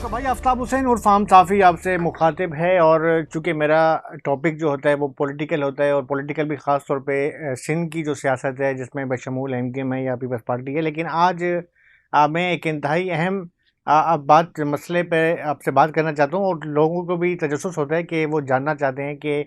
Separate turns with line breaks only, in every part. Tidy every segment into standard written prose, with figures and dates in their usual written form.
तो भाई आफ्ताब हुसैन उर्फ आम साफ़ी आपसे मुखातिब है। और चूँकि मेरा टॉपिक जो होता है वो पॉलिटिकल होता है, और पॉलिटिकल भी ख़ास तौर पे सिंध की जो सियासत है जिसमें बशमूल एमकेएम है या पीपल्स पार्टी है। लेकिन आज मैं एक इंतहाई अहम अब बात मसले पे आपसे बात करना चाहता हूँ, और लोगों को भी तजस्सुस होता है कि वो जानना चाहते हैं कि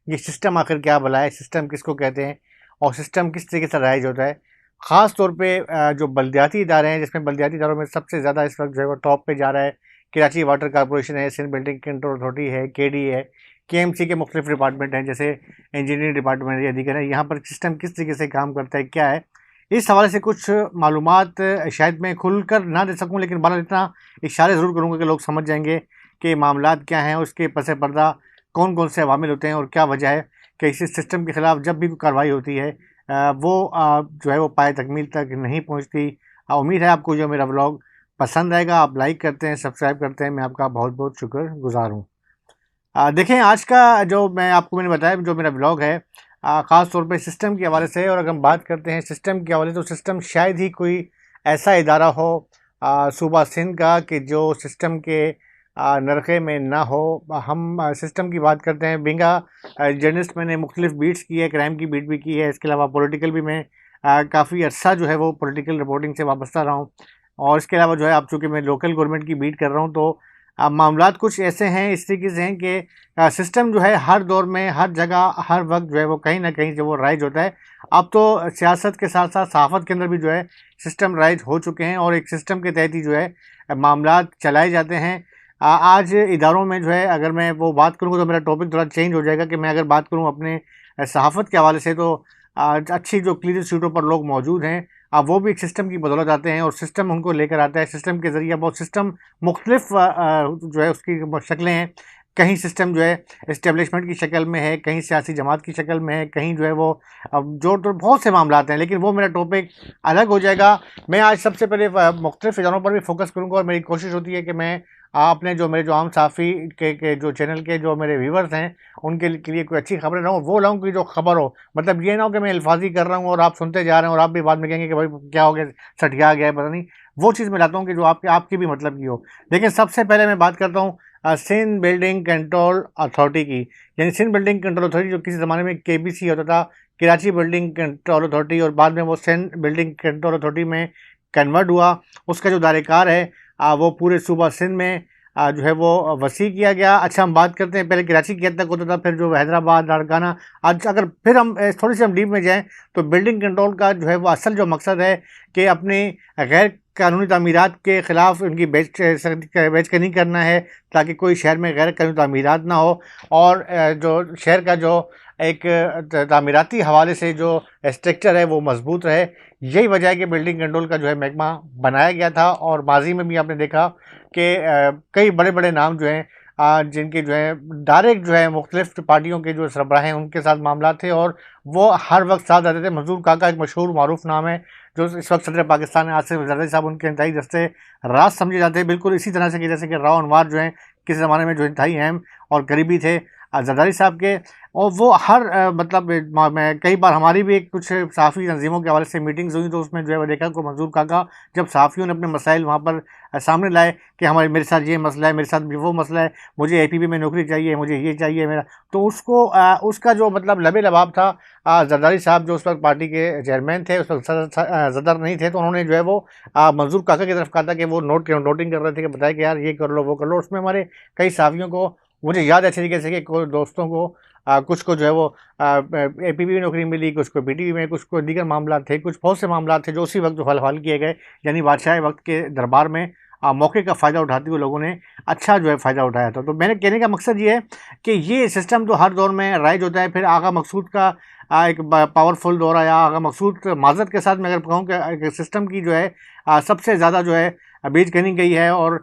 ये सिस्टम आखिर क्या भला है, सिस्टम किसको कहते हैं और सिस्टम किस तरीके से राइज होता है। ख़ास तौर पे जो बल्दियाती इदारे हैं, जिसमें बल्दियाती इदारों में सबसे ज़्यादा इस वक्त जो है वो टॉप पे जा रहा है कराची वाटर कॉरपोरेशन है, सिंध बिल्डिंग कंट्रोल अथॉरिटी है, केडी है, केएमसी के मुख्तलिफ डिपार्टमेंट हैं जैसे इंजीनियरिंग डिपार्टमेंट या दीगर है। यहाँ पर सिस्टम किस तरीके से काम करता है, क्या है, इस हवाले से कुछ मालूमात शायद मैं खुलकर ना दे सकूँ, लेकिन बहरहाल इतना इशारे ज़रूर करूँगा कि लोग समझ जाएंगे कि मामलात क्या हैं, उसके पस पर्दा कौन कौन से अवामिल होते हैं और क्या वजह है कि इस सिस्टम के ख़िलाफ़ जब भी कोई कार्रवाई होती है जो है वो पाए तकमील तक नहीं पहुँचती। उम्मीद है आपको जो मेरा व्लॉग पसंद आएगा। आप लाइक करते हैं, सब्सक्राइब करते हैं, मैं आपका बहुत बहुत शुक्रगुज़ार हूँ। देखें, आज का जो मैंने बताया जो मेरा ब्लॉग है ख़ास तौर पे सिस्टम के हवाले से। और अगर हम बात करते हैं सिस्टम के हवाले से, तो सिस्टम शायद ही कोई ऐसा इदारा हो सूबा सिंध का कि जो सिस्टम के नरखे में ना हो। हम सिस्टम की बात करते हैं। बिंगा जर्नलिस्ट मैंने मुख्तलिफ बीट्स की है, क्राइम की बीट भी की है, इसके अलावा पॉलिटिकल भी मैं काफ़ी अर्सा जो है वो पॉलिटिकल रिपोर्टिंग से वाबस्ता रहा हूँ। और इसके अलावा जो है अब चूँकि मैं लोकल गवर्नमेंट की बीट कर रहा हूँ, तो मामलात कुछ ऐसे हैं, इस तरीके से हैं कि सिस्टम जो है हर दौर में, हर जगह, हर वक्त जो है वो कहीं ना कहीं जो वो राइज होता है। अब तो सियासत के साथ साथ सहाफ़त के अंदर भी जो है सिस्टम राइज हो चुके हैं, और एक सिस्टम के तहत ही जो है मामलात चलाए जाते हैं। आज इदारों में जो है अगर मैं वो बात करूँगा तो मेरा टॉपिक थोड़ा चेंज हो जाएगा कि मैं अगर बात करूँ अपने सहाफ़त के हवाले से, तो अच्छी जो क्लीन सीटों पर लोग मौजूद हैं, वो भी एक सिस्टम की बदौलत आते हैं और सिस्टम उनको लेकर आता है। सिस्टम के ज़रिए बहुत सिस्टम मुख्तलिफ जो है उसकी शक्लें हैं। कहीं सिस्टम जो है इस्टेब्लिशमेंट की शक्ल में है, कहीं सियासी जमात की शक्ल में है, कहीं जो है वो अब जो तो बहुत से मामलात हैं, लेकिन वो मेरा टॉपिक अलग हो जाएगा। मैं आज सबसे पहले मुख्तलिफ इदारों पर भी फोकस करूँगा, और मेरी कोशिश होती है कि मैं अपने जो मेरे जो आम साफ़ी के जो चैनल के जो मेरे व्यूवर्स हैं उनके लिए कोई अच्छी खबरें लाऊँ, वो लाऊँ कि जो खबर हो। मतलब ये ना हो कि मैं अल्फाजी कर रहा हूँ और आप सुनते जा रहे हैं और आप भी बाद में कहेंगे कि भाई क्या हो गया, सठिया गया है, पता नहीं। वो चीज़ मैं लाता हूँ कि जो आपकी भी मतलब की हो। लेकिन सबसे पहले मैं बात करता हूँ सिंध बिल्डिंग कंट्रोल अथॉरिटी की। यानी सिंध बिल्डिंग कंट्रोल अथॉरिटी जो किसी ज़माने में केबीसी होता था, कराची बिल्डिंग कंट्रोल अथॉरिटी, और बाद में वो सिंध बिल्डिंग कंट्रोल अथॉरिटी में कन्वर्ट हुआ। उसका जो दायरेकार है वो पूरे सूबा सिंध में जो है वो वसी किया गया। अच्छा, हम बात करते हैं पहले कराची की हद तक होता था, फिर जो हैदराबाद, लाड़काना। आज अगर फिर हम थोड़ी सी हम डीप में जाएँ, तो बिल्डिंग कंट्रोल का जो है वो असल जो मकसद है कि अपनी गैर कानूनी तामीरात के ख़िलाफ़ उनकी बेचकनी करना है, ताकि कोई शहर में गैर कानूनी तामीरात ना हो, और जो शहर का जो एक तामीराती हवाले से जो स्ट्रक्चर है वो मजबूत रहे। यही वजह है कि बिल्डिंग कंट्रोल का जो है महकमा बनाया गया था। और माजी में भी आपने देखा कि कई बड़े बड़े नाम जो हैं जिनके जो है डायरेक्ट जो है मुख्तलिफ पार्टियों के जो सरबराह हैं उनके साथ मामला थे, और वो हर वक्त साथ रहते थे। मंजूर काका एक मशहूर मारूफ नाम है, जो इस वक्त सदर पाकिस्तान है। आसिफ जरदारी साहब उनके इंतहाई दस्ते राज समझे जाते हैं, बिल्कुल इसी तरह से कि जैसे कि राव अनवार जो हैं किसी ज़माने में जो इंतहाई अहम और करीबी थे जरदारी साहब के। और वो हर मतलब मैं कई बार हमारी भी एक कुछ सहाफ़ी तंजीमों के हवाले से मीटिंग्स हुई, तो उसमें जो है वो देखा को मंजूर काका जब सहाफ़ियों ने अपने मसाइल वहाँ पर सामने लाए कि हमारे मेरे साथ ये मसला है, मेरे साथ वो मसला है, मुझे एपीपी में नौकरी चाहिए, मुझे ये चाहिए मेरा, तो उसको उसका जो मतलब लबे लबाब था। जरदारी साहब जो उस वक्त पार्टी के चेयरमैन थे, उस वक्त सदर नहीं थे, तो उन्होंने जो है वो मंजूर काका की तरफ कहा था कि वो नोटिंग कर रहे थे कि बताया कि यार ये कर लो, वो कर लो। उसमें हमारे कई सहाफ़ियों को, मुझे याद है अच्छे तरीके से, कि कोई दोस्तों को कुछ को जो है वो एपीपी में नौकरी मिली, कुछ को पीटीवी में, कुछ को दीगर मामला थे, कुछ बहुत से मामला थे जो उसी वक्त जो हल किए गए। यानी बादशाह वक्त के दरबार में मौके का फ़ायदा उठाते हुए लोगों ने अच्छा जो है फ़ायदा उठाया था। तो मेरे कहने का मकसद ये है कि ये सिस्टम जो हर दौर में राइज होता है। फिर आगा मकसूद का एक पावरफुल दौर आया। आगा मकसूद माज़रत के साथ मैं अगर कहूँ कि सिस्टम की जो है सबसे ज़्यादा जो है बीज कनी गई है। और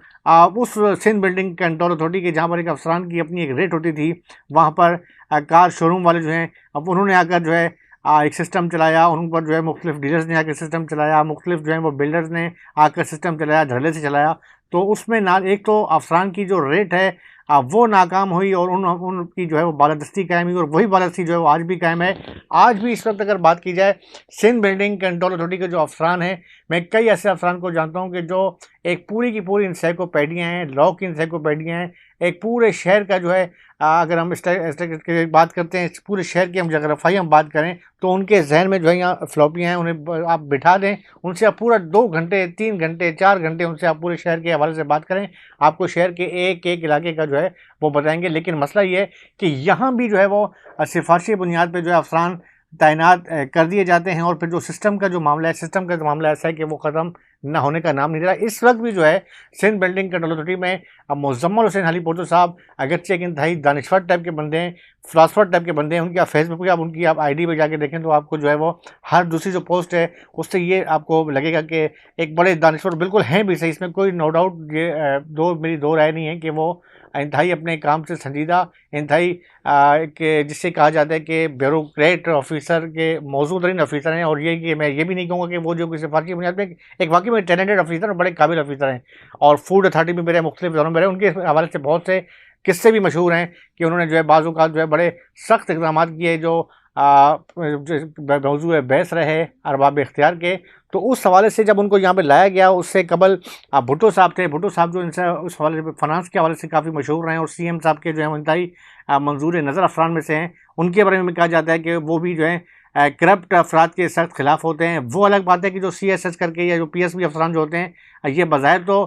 उस सिंध बिल्डिंग कंट्रोल अथॉरिटी के जहाँ पर एक अफसरान की अपनी एक रेट होती थी, वहाँ पर कार शोरूम वाले जो हैं, अब उन्होंने आकर जो है एक सिस्टम चलाया। उन पर जो है मुख्तलिफ डीलर्स ने आकर सिस्टम चलाया, मुख्तलिफ जो है वो बिल्डर्स ने आकर सिस्टम चलाया, धड़ल्ले से चलाया। तो उसमें ना एक तो अफसरान की जो रेट है वो नाकाम हुई और उनकी जो है वो बालादस्ती कायम हुई, और वही बालादस्ती जो है वो आज भी कायम है। आज भी इस वक्त अगर बात की जाए सिंध बिल्डिंग कंट्रोल अथॉरिटी के जो अफसरान हैं, मैं कई ऐसे अफसरान को जानता हूँ कि जो एक पूरी की पूरी इंसाइक्लोपीडिया हैं, लॉ की इंसाइक्लोपीडिया हैं, एक पूरे शहर का जो है अगर हम इस की बात करते हैं, इस पूरे शहर की हम जोग्राफी हम बात करें, तो उनके जहन में जो है यहाँ फ्लॉपियाँ हैं, उन्हें आप बिठा दें, उनसे आप पूरा 2 घंटे 3 घंटे 4 घंटे उनसे आप पूरे शहर के हवाले से बात करें, आपको शहर के एक एक इलाके का जो है वो बताएंगे। लेकिन मसला ये है कि यहाँ भी जो है वो सिफारशी बुनियाद पर जो है अफसरान तैनात कर दिए जाते हैं, और फिर जो सिस्टम का जो मामला है, सिस्टम का जो मामला ऐसा है कि वो ख़त्म ना होने का नाम नहीं ले रहा। इस वक्त भी जो है सिंध बिल्डिंग कंट्रोल अथॉरिटी में मुज़म्मल हुसैन अली पोटो साहब अगरचे एक इंतहाई दानिश्वर टाइप के बंदे हैं, फिलासफर टाइप के बंदे हैं। उनकी आप फेसबुक पे उनकी आप आईडी पे जाके देखें तो आपको जो है वो हर दूसरी जो पोस्ट है उससे ये आपको लगेगा कि एक बड़े दानिश्वर बिल्कुल हैं भी सही, इसमें कोई नो डाउट, ये मेरी दो राय नहीं है कि वो इंतहाई अपने काम से संजीदा, इंतहाई कि जिससे कहा जाता है कि ब्यूरोक्रेट ऑफिसर के मौजूद तरीन ऑफिसर हैं। और ये कि मैं ये भी नहीं कहूँगा कि वो जो कि सिफारशी बुनियाद पे एक वाकई में टैलेंटेड ऑफिसर और बड़े काबिल ऑफिसर हैं, और फूड अथॉरिटी में मेरे मुख्तलिफ इदारों में रहे, उनके हवाले से बहुत से किस्से भी मशहूर हैं कि उन्होंने जो है बाज़ औक़ात जो है बड़े सख्त इक़दाम किए जो मौजू बहस रहे अरबाब इख्तियार के। तो उस हवाले से जब उनको यहाँ पे लाया गया, उससे कबल भुट्टो साहब थे, भुट्टो साहब जो इनसे उस हवाले से फाइनेंस के हवाले से काफ़ी मशहूर रहे, और सीएम साहब के जो है इंतहाई मंजूर नज़र अफरान में से हैं। उनके बारे में कहा जाता है कि वो भी जो है करप्ट अफराद के सख्त खिलाफ होते हैं। वो अलग बात है कि जो CSS करके या जो PSB अफसरान जो होते हैं, ये बज़ाहिर तो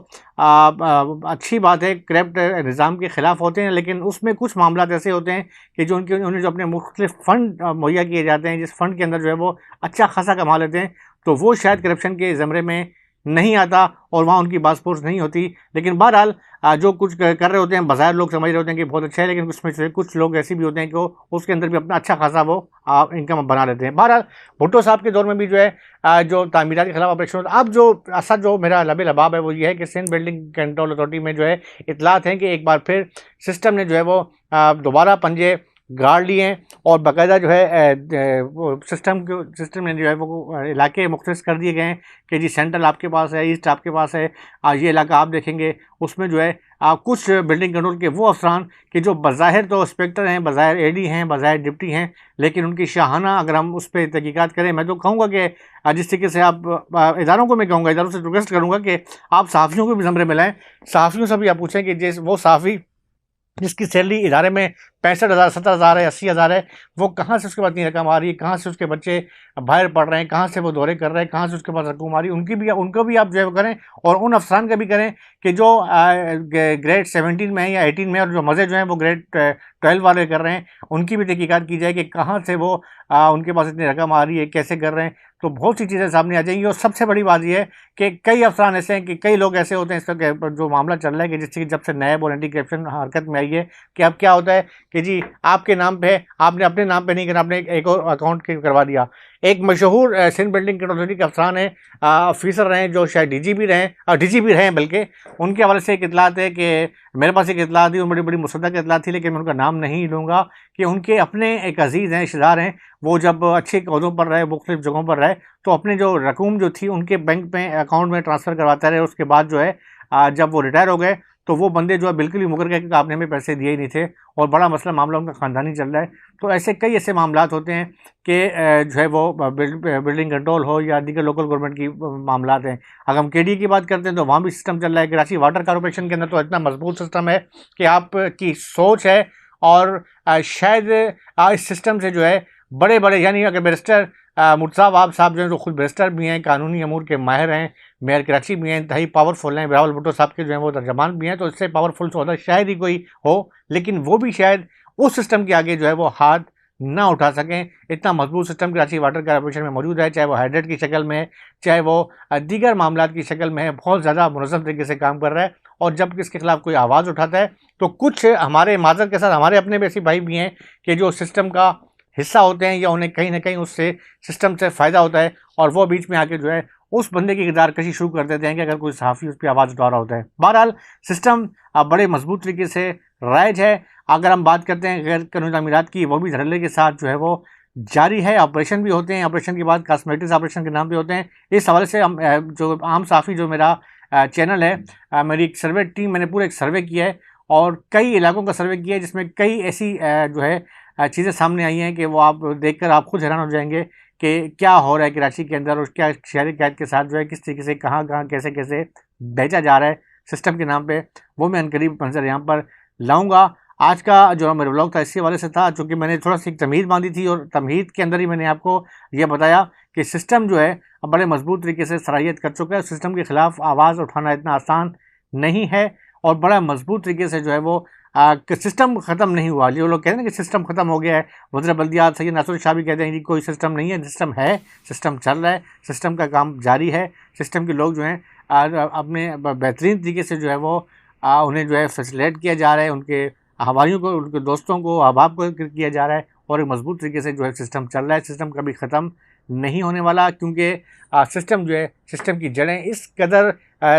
अच्छी बात है, करप्ट निज़ाम के ख़िलाफ़ होते हैं, लेकिन उसमें कुछ मामला ऐसे होते हैं कि जो उन्हें जो अपने मुख्तलिफ फ़ंड मुहैया किए जाते हैं, जिस फ़ंड के अंदर जो है वो अच्छा खासा कमा लेते हैं, तो वो शायद करप्शन के ज़मरे में नहीं आता और वहाँ उनकी बासपोर्स नहीं होती। लेकिन बहरहाल जो कुछ कर रहे होते हैं, बाज़ार लोग समझ रहे होते हैं कि बहुत अच्छा है, लेकिन उसमें से कुछ लोग ऐसे भी होते हैं कि वो उसके अंदर भी अपना अच्छा खासा वो इनकम बना लेते हैं। बहरहाल भुट्टो साहब के दौर में भी जो है जो तामीरात के खिलाफ ऑपरेशन होता है। अब जो असल जो मेरा लबे लबाब है वो ये है कि सिंध बिल्डिंग कंट्रोल अथॉरिटी में जो है इतलात हैं कि एक बार फिर सिस्टम ने जो है वो दोबारा पंजे गाड़ लिए हैं, और बाकायदा जो है वो सिस्टम ने जो है वो इलाके मुख्तस कर दिए गए हैं कि जी सेंट्रल आपके पास है, ईस्ट आपके पास है, ये इलाका आप देखेंगे उसमें जो है कुछ बिल्डिंग कंट्रोल के वो अफसरान कि जो बज़ाहिर तो इंस्पेक्टर हैं, बज़ाहिर AD हैं, बज़ाहिर डिप्टी हैं, लेकिन उनकी शाहाना अगर हम उस पर तहकीकात करें, मैं तो कहूँगा कि जिस तरीके से आप इदारों को मैं कहूँगा, इदारों से रिक्वेस्ट करूँगा कि आप सहाफ़ियों को भी ज़मरे में लाएँ। सहाफ़ियों से भी आप पूछें कि जिस वो सहाफ़ी जिसकी सैलरी इदारे में 65,000 70,000 है, 80,000 है, वो कहाँ से उसके पास इतनी रकम आ रही है, कहाँ से उसके बच्चे बाहर पढ़ रहे हैं, कहाँ से वो दौरे कर रहे हैं, कहाँ से उसके पास रकम आ रही है, उनको भी आप जो है वो करें, और उन अफसरान का भी करें कि जो ग्रेड 17 में है या 18 में, और जो मज़े जो हैं वो ग्रेड 12 वाले कर रहे हैं, उनकी भी तहकीकात की जाए कि कहाँ से वो उनके पास इतनी रकम आ रही है, कैसे कर रहे हैं। तो बहुत सी चीज़ें सामने आ जाएंगी। और सबसे बड़ी बात यह है कि कई अफसरान ऐसे हैं कि कई लोग ऐसे होते हैं, इस वक्त जो मामला चल रहा है कि जिससे जब से नैब और एंटी करप्शन हरकत में आई है कि अब क्या होता है कि जी आपके नाम पे, आपने अपने नाम पे नहीं करना, आपने एक और अकाउंट करवा दिया। एक मशहूर सिंध बिल्डिंग कंट्रोल अथॉरिटी के अफसरान हैं, ऑफिसर रहे, जो शायद DGP रहे हैं, बल्कि उनके हवाले से एक इतलात है कि मेरे पास एक इतलात थी, बड़ी बड़ी मुसद्दक इतलात थी, लेकिन मैं उनका नाम नहीं लूँगा, कि उनके अपने एक अजीज़ हैं, रिश्तेदार हैं, वो जब अच्छे अहदों पर रहे, मुख्तलिफ जगहों पर रहे, तो अपने जो रकूम जो थी उनके बैंक में अकाउंट में ट्रांसफ़र करवाते रहे। उसके बाद जो है जब वो रिटायर हो गए तो वो बंदे जो है बिल्कुल ही मुकर गए कि आपने हमें पैसे दिए ही नहीं थे, और बड़ा मसला मामला उनका ख़ानदानी चल रहा है। तो ऐसे कई ऐसे मामलात होते हैं कि जो है वो बिल्डिंग कंट्रोल हो या दीगर लोकल गवर्नमेंट की मामलात हैं। अगर हम KDA की बात करते हैं तो वहाँ भी सिस्टम चल रहा है। कराची वाटर कॉरपोरेशन के अंदर तो इतना मजबूत सिस्टम है कि आपकी सोच है, और शायद इस सिस्टम से जो है बड़े बड़े, यानी अगर बैरिस्टर मुर्तज़ा साहब जो हैं, जो खुद बैरिस्टर भी हैं, कानूनी अमूर के माहिर हैं, मेयर कराची भी हैं, इंतहाई पावरफुल हैं, बिलावल भुट्टो साहब के जो हैं वो तर्जमान भी हैं, तो इससे पावरफुल सौदा शायद ही कोई हो, लेकिन वो भी शायद उस सिस्टम के आगे जो है वो हाथ ना उठा सकें। इतना मजबूत सिस्टम कराची वाटर कॉरपोरेशन में मौजूद है, चाहे वो हाइड्रेट की शक्ल में है, चाहे वो दीगर मामलात की शक्ल में है, बहुत ज़्यादा मुनज़्ज़म तरीके से काम कर रहा है। और जब इसके खिलाफ कोई आवाज़ उठाता है तो कुछ हमारे माज़रत के साथ हमारे अपने भी ऐसे भाई भी हैं कि जो सिस्टम का हिस्सा होते हैं, या उन्हें कहीं ना कहीं उससे सिस्टम से फ़ायदा होता है, और वो बीच में आके जो है उस बंदे की किरदार कशी शुरू कर देते हैं कि अगर कोई सहाफ़ी उस पर आवाज़ उठा रहा होता है। बहरहाल सिस्टम बड़े मजबूत तरीके से राइज है। अगर हम बात करते हैं गैर कानूनी तामीरात की, वो भी धड़ल्ले के साथ जो है वो जारी है। ऑपरेशन भी होते हैं, ऑपरेशन के बाद कॉस्मेटिक्स ऑपरेशन के नाम पे होते हैं। इस हवाले से जो आम सहाफ़ी, जो मेरा चैनल है, मेरी एक सर्वे टीम, मैंने पूरा एक सर्वे किया है, और कई इलाकों का सर्वे किया जिसमें कई ऐसी जो है चीज़ें सामने आई हैं कि वो आप देखकर आप खुद हैरान हो जाएंगे कि क्या हो रहा है कराची के अंदर, और क्या शहरी कैद के साथ जो है किस तरीके से कहाँ कहाँ कैसे कैसे बेचा जा रहा है सिस्टम के नाम पे। वो मैं अनकरीब मंजर यहाँ पर लाऊंगा। आज का जो मेरा ब्लॉग था इसी वाले से था, चूँकि मैंने थोड़ा सी तमहीद बांधी थी और तमहीद के अंदर ही मैंने आपको ये बताया कि सिस्टम जो है अब बड़े मजबूत तरीके से सराहियत कर चुका है। सिस्टम के ख़िलाफ़ आवाज़ उठाना इतना आसान नहीं है और बड़ा मजबूत तरीके से जो है वो सिस्टम ख़त्म नहीं हुआ। जो लोग कहते हैं कि सिस्टम ख़त्म हो गया है, वज़ीर बल्दियात सैयद नासुर शाह भी कहते हैं कि कोई सिस्टम नहीं है, सिस्टम है, सिस्टम चल रहा है, सिस्टम का काम जारी है। सिस्टम के लोग जो हैं अपने बेहतरीन तरीके से जो है वो उन्हें जो है फैसिलेट किया जा रहा है, उनके हवारियों को, उनके दोस्तों को, अहबाब को किया जा रहा है और एक मजबूत तरीके से जो है सिस्टम चल रहा है। सिस्टम कभी ख़त्म नहीं होने वाला, क्योंकि सिस्टम जो है, सिस्टम की जड़ें इस कदर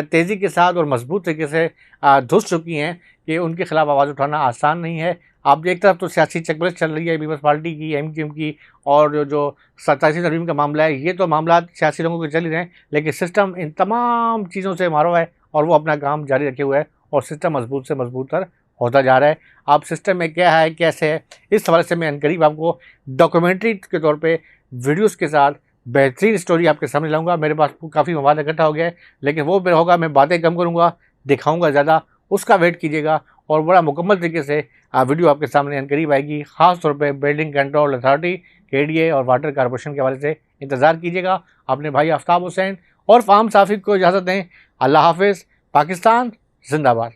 तेज़ी के साथ और मजबूत तरीके से धुस चुकी हैं कि उनके खिलाफ आवाज़ उठाना आसान नहीं है। आप एक तरफ तो सियासी चकबरस चल रही है पीपल्स पार्टी की, एमक्यूएम की, और जो 87 तरमीम का मामला है, ये तो मामला सियासी लोगों के चल ही रहे हैं, लेकिन सिस्टम इन तमाम चीज़ों से मारो है और वो अपना काम जारी रखे हुए है और सिस्टम मजबूत से मजबूत तर होता जा रहा है। आप सिस्टम में क्या है, कैसे है, इस हवाले से मैं अनकरीब आपको डॉक्यूमेंट्री के तौर पे वीडियोस के साथ बेहतरीन स्टोरी आपके सामने लाऊंगा। मेरे पास काफ़ी मवाद इकट्ठा हो गया है, लेकिन वो मेरा होगा, मैं बातें कम करूँगा, दिखाऊँगा ज़्यादा, उसका वेट कीजिएगा और बड़ा मुकम्मल तरीके से वीडियो आपके सामने अनकरीब आएगी। ख़ास तौर पे बिल्डिंग कंट्रोल अथॉरिटी, केडीए और वाटर कॉरपोरेशन के हवाले से इंतज़ार कीजिएगा। अपने भाई आफ्ताब हुसैन और फ़ाहम साफ़ी को इजाज़त दें। अल्लाह हाफ़िज़। पाकिस्तान जिंदाबाद।